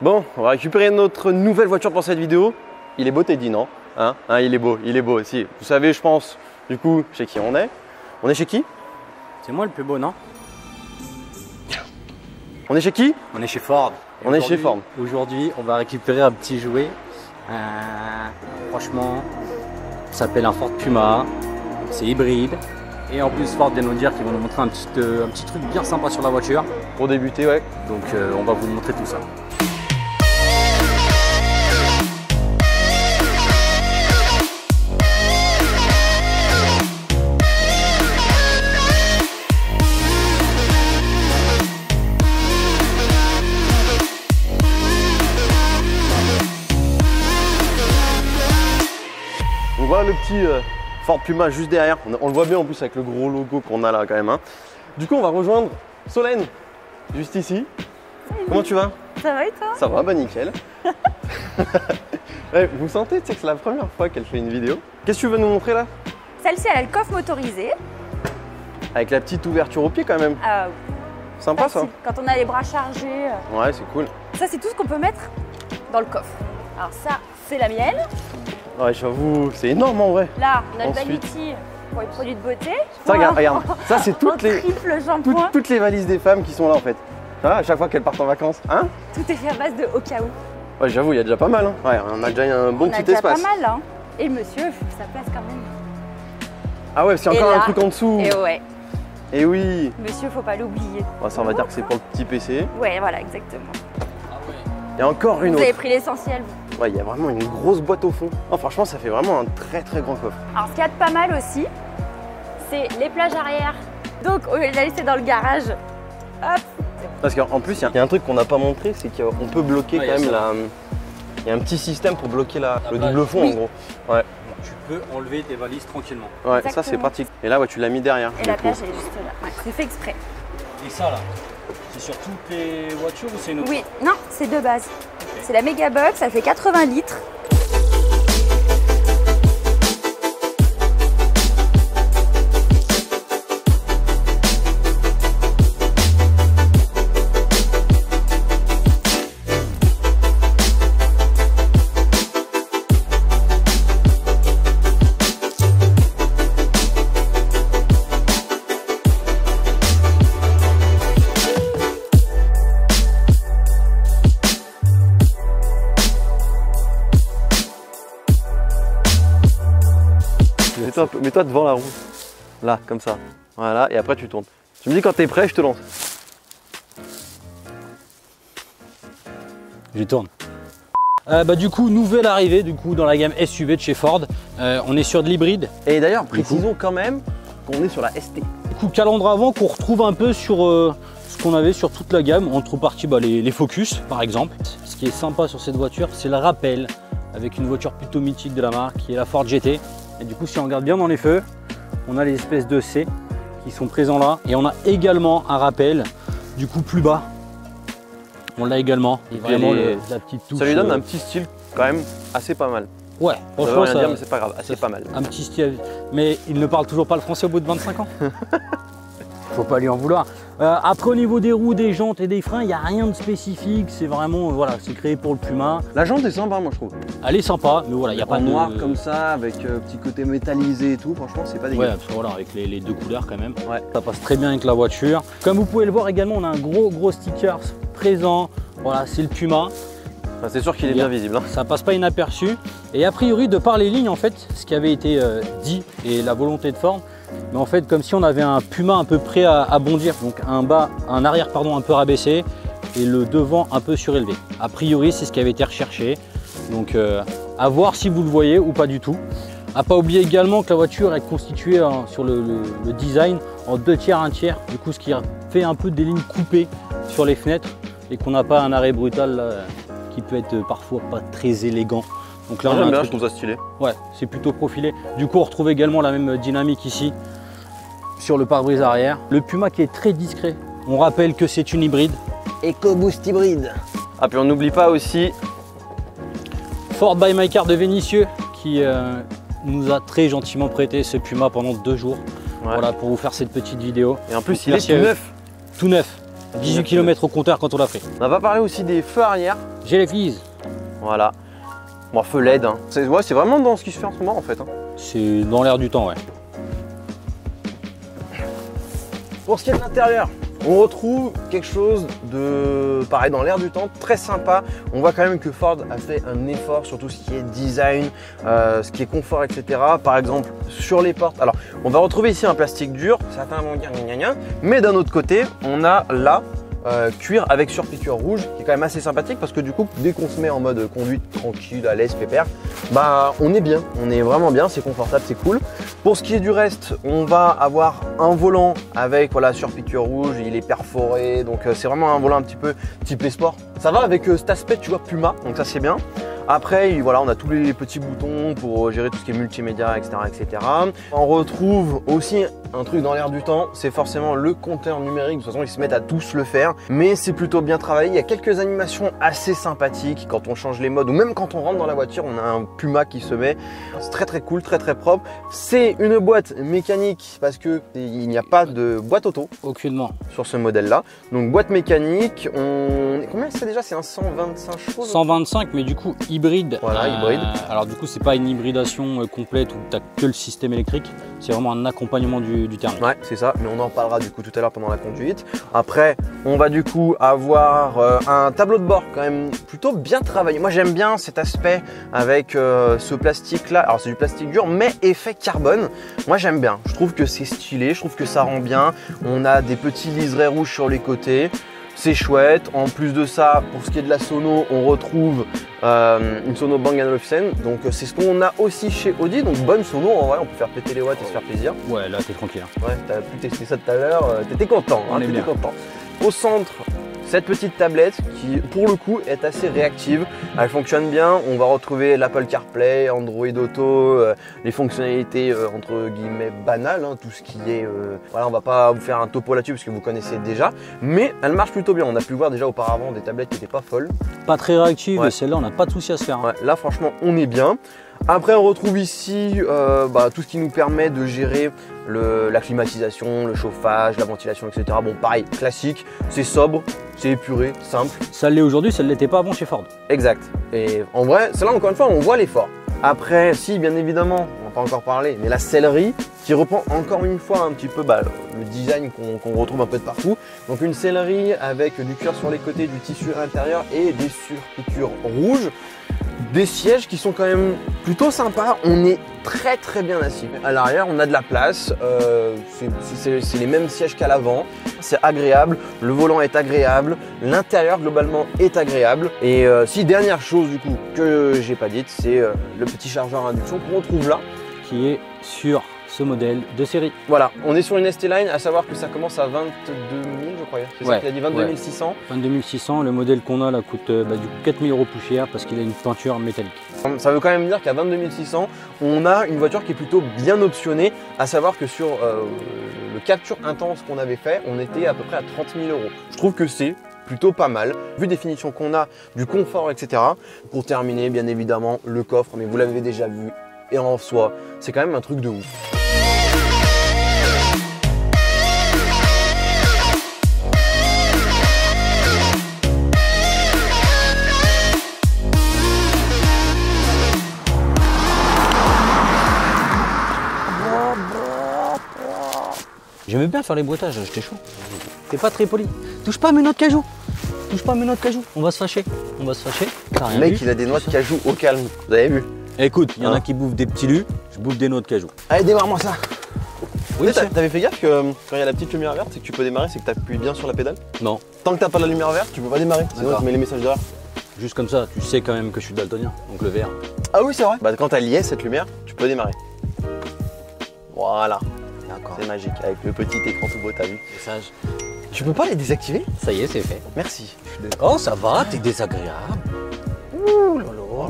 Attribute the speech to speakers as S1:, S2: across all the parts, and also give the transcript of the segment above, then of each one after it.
S1: Bon, on va récupérer notre nouvelle voiture pour cette vidéo. Il est beau Teddy, non? Hein, il est beau aussi. Vous savez, je pense, du coup, chez qui on est. On est chez qui?
S2: C'est moi le plus beau, non?
S1: On est chez qui?
S2: On est chez Ford.
S1: On est chez Ford.
S2: Aujourd'hui, on va récupérer un petit jouet. Franchement, ça s'appelle un Ford Puma. C'est hybride. Et en plus, Ford vient nous dire qu'ils vont nous montrer un petit truc bien sympa sur la voiture.
S1: Pour débuter, ouais.
S2: Donc, on va vous montrer tout ça.
S1: Donc voilà le petit Ford Puma juste derrière. On le voit bien en plus avec le gros logo qu'on a là quand même. Hein. Du coup, on va rejoindre Solène, juste ici. Salut. Comment tu vas?
S3: Ça va et toi?
S1: Ça va, bah nickel. Ouais, vous sentez que c'est la première fois qu'elle fait une vidéo. Qu'est-ce que tu veux nous montrer là?
S3: Celle-ci, elle a le coffre motorisé.
S1: Avec la petite ouverture au pied quand même. Sympa ça.
S3: Quand on a les bras chargés.
S1: Ouais, c'est cool.
S3: Ça, c'est tout ce qu'on peut mettre dans le coffre. Alors ça, c'est la mienne.
S1: Ouais, j'avoue, c'est énorme en vrai.
S3: Là, on a
S1: Ensuite.
S3: le vanity pour les produits de beauté.
S1: Ça, regarde, ça c'est toutes les valises des femmes qui sont là en fait. Ah, à chaque fois qu'elles partent en vacances, hein?
S3: Tout est fait à base de au cas où.
S1: Ouais, j'avoue, il y a déjà pas mal. Hein. Ouais, on a déjà un bon petit espace.
S3: On a déjà pas mal, hein. Et le monsieur, il faut que ça place quand même.
S1: Ah ouais, c'est encore
S3: là,
S1: un truc en dessous.
S3: Et ouais.
S1: Et oui.
S3: Monsieur, faut pas l'oublier.
S1: Bon, ça, on va dire que c'est pour le petit PC.
S3: Ouais, voilà, exactement.
S1: Il y a encore une autre.
S3: Vous avez pris l'essentiel, vous.
S1: Ouais, il y a vraiment une grosse boîte au fond. Oh, franchement, ça fait vraiment un très grand coffre.
S3: Alors, ce qu'il y a de pas mal aussi, c'est les plages arrière. Donc, au lieu de la laisser dans le garage, hop.
S1: Parce qu'en plus, il y a un truc qu'on n'a pas montré, c'est qu'on peut bloquer quand même la... Il y a un petit système pour bloquer le double fond, en gros. Ouais.
S2: Tu peux enlever tes valises tranquillement.
S1: Ouais,
S3: exactement.
S1: ça c'est pratique. Et là, ouais, tu l'as mis derrière.
S3: Et la plage, elle est juste là. Ouais, c'est fait exprès.
S2: Et ça là, c'est sur toutes les voitures ou c'est une autre?
S3: Oui, non, c'est de base. Okay. C'est la Megabox, ça fait 80 litres.
S1: Mets-toi devant la roue. Là, comme ça. Voilà, et après tu tournes. Tu me dis quand t'es prêt, je te lance.
S2: J'y tourne. Du coup, nouvelle arrivée dans la gamme SUV de chez Ford. On est sur de l'hybride.
S1: Et d'ailleurs, précisons quand même qu'on est sur la ST.
S2: Du coup, calandre avant qu'on retrouve un peu sur ce qu'on avait sur toute la gamme. En contrepartie, les Focus par exemple. Ce qui est sympa sur cette voiture, c'est le rappel avec une voiture plutôt mythique de la marque qui est la Ford GT. Et du coup, si on regarde bien dans les feux, on a les espèces de C qui sont présents là. Et on a également un rappel du coup plus bas. On l'a également. Et vraiment la petite touche.
S1: Ça lui donne un petit style quand même assez pas mal.
S2: Ouais,
S1: franchement, ça veut rien dire, mais c'est pas grave, assez pas mal.
S2: Un petit style. Mais il ne parle toujours pas le français au bout de 25 ans. Faut pas lui en vouloir. Après, au niveau des roues, des jantes et des freins, il n'y a rien de spécifique. C'est vraiment, voilà, c'est créé pour le Puma.
S1: La jante est sympa, moi je trouve.
S2: Elle est sympa, mais voilà, il n'y a pas de
S1: noir comme ça, avec petit côté métallisé et tout. Franchement, c'est pas dégueu.
S2: Ouais, voilà, avec les deux couleurs quand même.
S1: Ouais.
S2: Ça passe très bien avec la voiture. Comme vous pouvez le voir également, on a un gros sticker présent. Voilà, c'est le Puma.
S1: Enfin, c'est sûr qu'il est bien visible. Hein.
S2: Ça passe pas inaperçu. Et a priori, de par les lignes, en fait, ce qui avait été dit et la volonté de Ford, mais en fait comme si on avait un Puma un peu prêt à bondir, donc un arrière un peu rabaissé et le devant un peu surélevé. A priori c'est ce qui avait été recherché, donc à voir si vous le voyez ou pas du tout. À pas oublier également que la voiture est constituée sur le design en 2 tiers, 1 tiers, du coup ce qui fait un peu des lignes coupées sur les fenêtres et qu'on n'a pas un arrêt brutal là, qui peut être parfois pas très élégant. Donc là,
S1: j'aime bien, je trouve ça stylé.
S2: Ouais, c'est plutôt profilé. Du coup, on retrouve également la même dynamique ici sur le pare-brise arrière. Le Puma qui est très discret. On rappelle que c'est une hybride.
S1: EcoBoost hybride. Ah, puis on n'oublie pas aussi
S2: Ford by My Car de Vénissieux qui nous a très gentiment prêté ce Puma pendant 2 jours. Ouais. Voilà, pour vous faire cette petite vidéo.
S1: Et en plus, il est tout neuf.
S2: Tout neuf. 18 km au compteur quand on l'a fait.
S1: On va parler aussi des feux arrière.
S2: J'ai les flises.
S1: Voilà. Bon, feu LED. Hein. C'est vraiment dans ce qui se fait en ce moment en fait. Hein.
S2: C'est dans l'air du temps, ouais.
S1: Pour ce qui est de l'intérieur, on retrouve quelque chose de pareil dans l'air du temps, très sympa. On voit quand même que Ford a fait un effort sur tout ce qui est design, ce qui est confort, etc. Par exemple, sur les portes. Alors, on va retrouver ici un plastique dur, certains vont dire gna gna gna, mais d'un autre côté, on a là cuir avec surpiqûre rouge qui est quand même assez sympathique parce que du coup dès qu'on se met en mode conduite tranquille, à l'aise, pépère, bah on est bien, on est vraiment bien, c'est confortable, c'est cool. Pour ce qui est du reste, on va avoir un volant avec voilà surpiqûre rouge, il est perforé, donc c'est vraiment un volant un petit peu type sport. Ça va avec cet aspect tu vois Puma, donc ça c'est bien. Après, voilà, on a tous les petits boutons pour gérer tout ce qui est multimédia, etc., etc. On retrouve aussi un truc dans l'air du temps, c'est forcément le compteur numérique. De toute façon, ils se mettent à tous le faire, mais c'est plutôt bien travaillé. Il y a quelques animations assez sympathiques quand on change les modes ou même quand on rentre dans la voiture, on a un Puma qui se met. C'est très très cool, très très propre. C'est une boîte mécanique parce que il n'y a pas de boîte auto.
S2: Aucunement.
S1: Sur ce modèle-là. Donc boîte mécanique, combien c'est déjà? C'est un 125 chevaux
S2: 125, mais du coup hybride.
S1: Voilà, hybride.
S2: Alors du coup, c'est pas une hybridation complète où tu n'as que le système électrique, c'est vraiment un accompagnement du thermique.
S1: Ouais, c'est ça, mais on en parlera du coup tout à l'heure pendant la conduite. Après, on va du coup avoir un tableau de bord quand même plutôt bien travaillé. Moi, j'aime bien cet aspect avec ce plastique-là. Alors, c'est du plastique dur, mais effet carbone. Moi, j'aime bien. Je trouve que c'est stylé, je trouve que ça rend bien. On a des petits liserés rouges sur les côtés. C'est chouette. En plus de ça, pour ce qui est de la sono, on retrouve une sono Bang & Olufsen. Donc c'est ce qu'on a aussi chez Audi. Donc bonne sono, en vrai, on peut faire péter les watts et se faire plaisir.
S2: Ouais, là t'es tranquille.
S1: Ouais, t'as pu tester ça tout à l'heure, t'étais content.
S2: On est bien
S1: content. Au centre, cette petite tablette qui, pour le coup, est assez réactive. Elle fonctionne bien. On va retrouver l'Apple CarPlay, Android Auto, les fonctionnalités entre guillemets banales, hein, tout ce qui est. Voilà, on va pas vous faire un topo là-dessus parce que vous connaissez déjà, mais elle marche plutôt bien. On a pu voir déjà auparavant des tablettes qui n'étaient pas folles.
S2: Pas très réactive,
S1: ouais.
S2: Et celle-là, on n'a pas de souci à se faire. Hein.
S1: Ouais, là, franchement, on est bien. Après, on retrouve ici tout ce qui nous permet de gérer la climatisation, le chauffage, la ventilation, etc. Bon, pareil, classique, c'est sobre, c'est épuré, simple.
S2: Ça l'est aujourd'hui, ça ne l'était pas avant chez Ford.
S1: Exact. Et en vrai, celle-là, encore une fois, on voit l'effort. Après, si, bien évidemment, on n'a pas encore parlé, mais la sellerie qui reprend encore une fois un petit peu le design qu'on retrouve un peu de partout. Donc une sellerie avec du cuir sur les côtés, du tissu à l'intérieur et des surpiqûres rouges. Des sièges qui sont quand même plutôt sympas, on est très très bien assis. À l'arrière on a de la place, c'est les mêmes sièges qu'à l'avant, c'est agréable, le volant est agréable, l'intérieur globalement est agréable. Et si dernière chose du coup que j'ai pas dite, c'est le petit chargeur à induction qu'on retrouve là.
S2: Qui est sur ce modèle de série.
S1: Voilà, on est sur une ST-Line, à savoir que ça commence à 22 000 je crois, c'est ça qu'il a dit, 22 600.
S2: 22 600, le modèle qu'on a là coûte du coup 4 000 € plus cher parce qu'il a une peinture métallique.
S1: Ça veut quand même dire qu'à 22 600, on a une voiture qui est plutôt bien optionnée, à savoir que sur le Capture Intense qu'on avait fait, on était à peu près à 30 000 €. Je trouve que c'est plutôt pas mal, vu les définitions qu'on a, du confort, etc. Pour terminer, bien évidemment, le coffre, mais vous l'avez déjà vu, et en soi, c'est quand même un truc de ouf.
S2: J'aimais bien faire les boîtages, j'étais chaud. T'es pas très poli. Touche pas à mes noix de cajou. Touche pas à mes noix de cajou. On va se fâcher. On va se fâcher.
S1: Le mec, il a des noix de cajou au calme. Vous avez vu?
S2: Écoute, il y en a qui bouffent des petits lus. Je bouffe des noix de cajou.
S1: Allez, démarre-moi ça.
S2: Oui,
S1: t'avais fait gaffe que quand il y a la petite lumière verte, c'est que tu peux démarrer, c'est que tu appuies bien sur la pédale?
S2: Non.
S1: Tant que t'as pas la lumière verte, tu peux pas démarrer. Sinon, tu mets les messages d'erreur.
S2: Juste comme ça, tu sais quand même que je suis daltonien. Donc le vert.
S1: Ah oui, c'est vrai. Bah, quand elle y est, cette lumière, tu peux démarrer. Voilà. C'est magique, avec le petit écran tout beau, t'as vu?
S2: Message.
S1: Tu peux pas les désactiver?
S2: Ça y est, c'est fait.
S1: Merci.
S2: Oh, ça va, t'es désagréable.
S1: Ouh là là.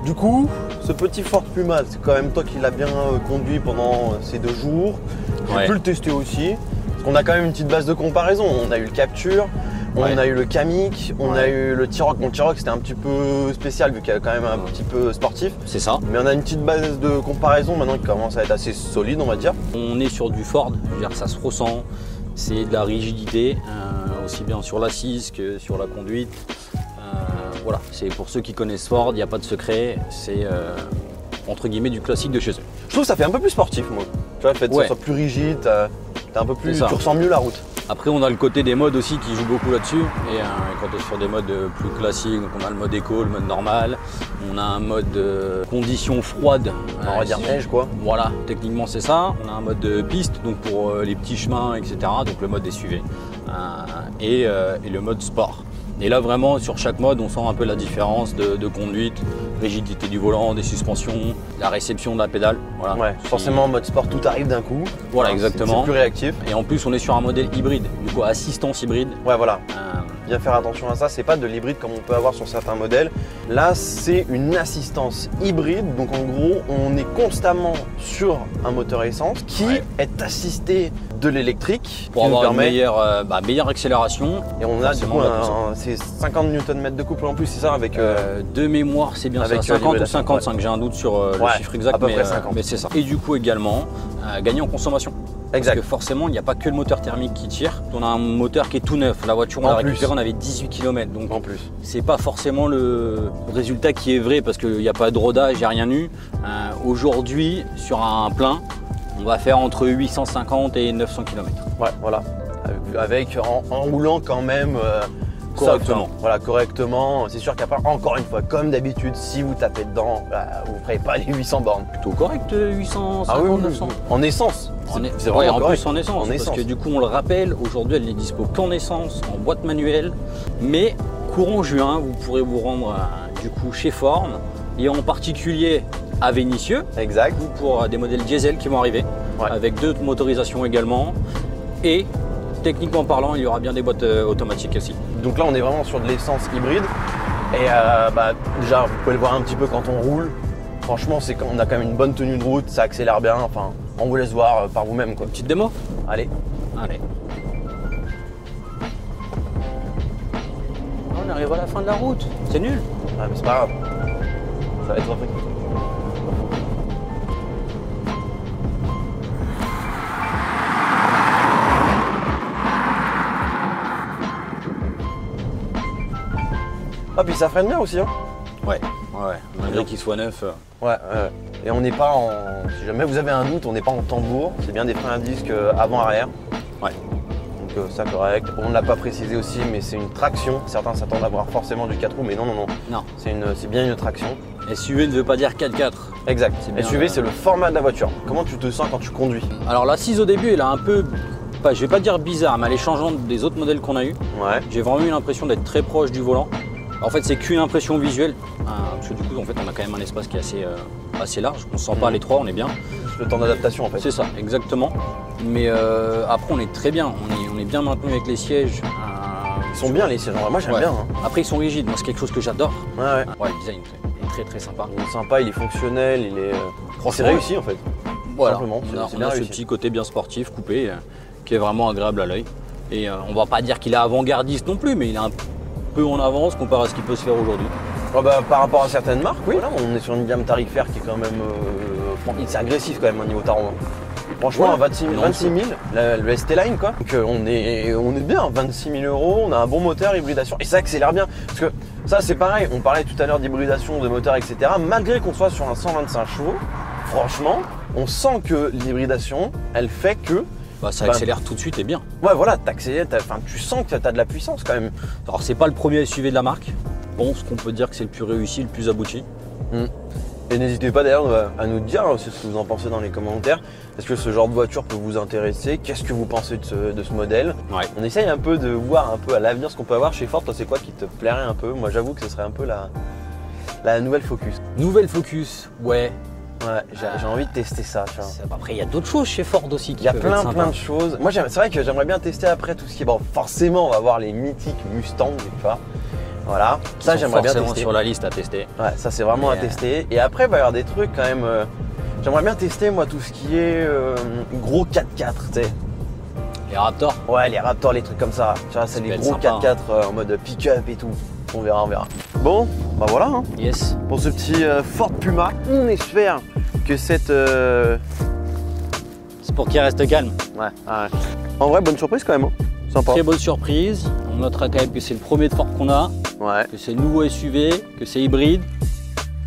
S1: Du coup, ce petit Ford Puma, c'est quand même toi qui l'as bien conduit pendant ces 2 jours. J'ai pu le tester aussi, parce qu'on a quand même une petite base de comparaison. On a eu le Capture, on a eu le Kamiq, on a eu le T-Roc. Bon, le T-Roc c'était un petit peu spécial vu qu'il est quand même un petit peu sportif.
S2: C'est ça.
S1: Mais on a une petite base de comparaison maintenant qui commence à être assez solide, on va dire.
S2: On est sur du Ford, je veux dire, ça se ressent, c'est de la rigidité. aussi bien sur l'assise que sur la conduite. Voilà, c'est pour ceux qui connaissent Ford, il n'y a pas de secret, c'est entre guillemets du classique de chez eux.
S1: Je trouve que ça fait un peu plus sportif, moi. Tu vois, le fait que ça soit plus rigide, t'as un peu plus, tu ressens mieux la route.
S2: Après, on a le côté des modes aussi qui joue beaucoup là-dessus. Et quand on est sur des modes plus classiques, donc on a le mode éco, le mode normal, on a un mode conditions froides.
S1: On va dire neige, quoi.
S2: Voilà, techniquement c'est ça. On a un mode piste, donc pour les petits chemins, etc. Donc le mode SUV. Et le mode sport. Et là vraiment sur chaque mode on sent un peu la différence de conduite, rigidité du volant, des suspensions, la réception de la pédale. Voilà.
S1: Ouais, forcément en mode sport tout arrive d'un coup.
S2: Voilà, exactement.
S1: C'est plus réactif.
S2: Et en plus on est sur un modèle hybride, du coup assistance hybride.
S1: Ouais voilà. Bien faire attention à ça, c'est pas de l'hybride comme on peut avoir sur certains modèles. Là c'est une assistance hybride, donc en gros on est constamment sur un moteur essence qui est assisté de l'électrique
S2: pour avoir une meilleure accélération.
S1: Et on a du coup c'est 50 Nm de couple en plus, c'est ça avec
S2: de mémoire, c'est bien ça, 50 ou 55, j'ai un doute sur le chiffre exact, mais c'est ça. Et du coup également gagner en consommation.
S1: Exact.
S2: Parce que forcément, il n'y a pas que le moteur thermique qui tire. On a un moteur qui est tout neuf. La voiture, on l'a récupérée, on avait 18 km. Donc,
S1: en plus,
S2: c'est pas forcément le résultat qui est vrai parce qu'il n'y a pas de rodage, il n'y a rien eu. Aujourd'hui, sur un plein, on va faire entre 850 et 900 km.
S1: Ouais, voilà. En roulant quand même
S2: correctement.
S1: Voilà, correctement. C'est sûr qu'après, encore une fois, comme d'habitude, si vous tapez dedans, vous ne ferez pas les 800 bornes.
S2: Plutôt correct, 850, 900.
S1: En essence.
S2: C'est vrai, en plus en essence. Parce que du coup, on le rappelle, aujourd'hui, elle n'est dispo qu'en essence, en boîte manuelle. Mais courant juin, vous pourrez vous rendre du coup chez Ford et en particulier à Vénissieux.
S1: Exact.
S2: Pour des modèles diesel qui vont arriver, avec 2 motorisations également. Et techniquement parlant, il y aura bien des boîtes automatiques aussi.
S1: Donc là, on est vraiment sur de l'essence hybride. Et déjà, vous pouvez le voir un petit peu quand on roule. Franchement, c'est qu'on a quand même une bonne tenue de route, ça accélère bien. Enfin, on vous laisse voir par vous-même, quoi.
S2: Petite démo ?
S1: Allez.
S2: On arrive à la fin de la route. C'est nul.
S1: Ouais, mais c'est pas grave. Ça va être repris. Ah, puis ça freine bien aussi, hein.
S2: Ouais, malgré qu'il soit neuf.
S1: Ouais. Et on n'est pas en... Si jamais vous avez un doute, on n'est pas en tambour. C'est bien des freins à disque avant-arrière.
S2: Ouais.
S1: Donc ça, correct. On ne l'a pas précisé aussi, mais c'est une traction. Certains s'attendent à avoir forcément du 4 roues, mais non.
S2: Non.
S1: C'est bien une traction.
S2: SUV ne veut pas dire 4x4.
S1: Exact. SUV, c'est le format de la voiture. Comment tu te sens quand tu conduis?
S2: Alors l'assise au début, elle est un peu... je vais pas dire bizarre, mais elle est changeante des autres modèles qu'on a eu.
S1: Ouais.
S2: J'ai vraiment eu l'impression d'être très proche du volant. En fait, c'est qu'une impression visuelle, parce que du coup, en fait, on a quand même un espace qui est assez large. On ne se sent pas à l'étroit, on est bien.
S1: Le temps d'adaptation, en fait.
S2: C'est ça, exactement. Mais après, on est très bien. On est bien maintenu avec les sièges.
S1: Ils sont bien, les sièges. Moi, j'aime bien. Hein.
S2: Après, ils sont rigides. Moi, c'est quelque chose que j'adore.
S1: Ouais.
S2: Le design est très, très sympa.
S1: Il est sympa, il est fonctionnel, il est... C'est réussi, en fait.
S2: Voilà.
S1: Simplement,
S2: on a ce petit côté bien sportif, coupé, qui est vraiment agréable à l'œil. Et on va pas dire qu'il est avant-gardiste non plus, mais il est un peu en avance comparé à ce qui peut se faire aujourd'hui.
S1: Par rapport à certaines marques, oui. Voilà, on est sur une gamme tarifaire qui est quand même... c'est agressif quand même au niveau tarot. Franchement, à 26 000, le ST-Line, quoi. Donc on est bien, 26 000 €, on a un bon moteur, hybridation. Et ça accélère bien. Parce que ça, c'est pareil, on parlait tout à l'heure d'hybridation, de moteur, etc. Malgré qu'on soit sur un 125 chevaux, franchement, on sent que l'hybridation, elle fait que...
S2: ça accélère tout de suite et bien.
S1: Ouais, voilà, tu sens que tu as de la puissance quand même.
S2: Alors, c'est pas le premier SUV de la marque. Bon, ce qu'on peut dire que c'est le plus réussi, le plus abouti.
S1: Et n'hésitez pas d'ailleurs à nous dire ce que vous en pensez dans les commentaires. Est-ce que ce genre de voiture peut vous intéresser? Qu'est-ce que vous pensez de ce modèle? On essaye un peu de voir un peu à l'avenir ce qu'on peut avoir chez Ford. Toi, c'est quoi qui te plairait un peu? Moi, j'avoue que ce serait un peu la nouvelle Focus.
S2: Nouvelle Focus, ouais.
S1: Ouais, j'ai envie de tester ça, tu vois.
S2: Après, il y a d'autres choses chez Ford aussi qui peuvent être sympas.
S1: Il y a plein de choses. Moi, c'est vrai que j'aimerais bien tester après tout ce qui est... Bon, forcément, on va voir les mythiques Mustang, tu vois. Voilà, ça j'aimerais bien tester.
S2: Sur la liste à tester.
S1: Ouais, ça c'est vraiment à tester. Et après, il va y avoir des trucs quand même... J'aimerais bien tester, moi, tout ce qui est gros 4x4, tu sais.
S2: Les Raptors?
S1: Ouais, les Raptors, les trucs comme ça. Tu vois, c'est les gros 4x4 en mode pick-up et tout. On verra. Bon, voilà. Hein.
S2: Yes.
S1: Pour ce petit Ford Puma, on espère que cette...
S2: C'est pour qu'il reste calme.
S1: Ouais. En vrai, bonne surprise quand même. Hein. Sympa.
S2: Très bonne surprise. On notera quand même que c'est le premier de Ford qu'on a,
S1: Ouais.
S2: que c'est le nouveau SUV, que c'est hybride,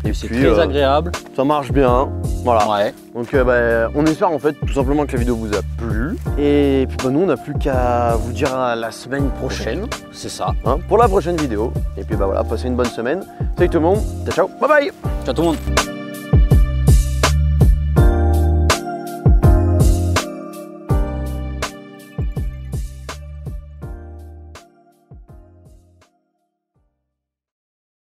S1: Et
S2: que c'est
S1: puis,
S2: très agréable.
S1: ça marche bien. Voilà.
S2: Ouais.
S1: Donc on espère en fait tout simplement que la vidéo vous a plu. Et puis nous on n'a plus qu'à vous dire à la semaine prochaine
S2: C'est ça.
S1: hein, pour la prochaine vidéo. Et puis voilà, passez une bonne semaine. Salut tout le monde, ciao ciao, bye bye.
S2: Ciao tout le monde.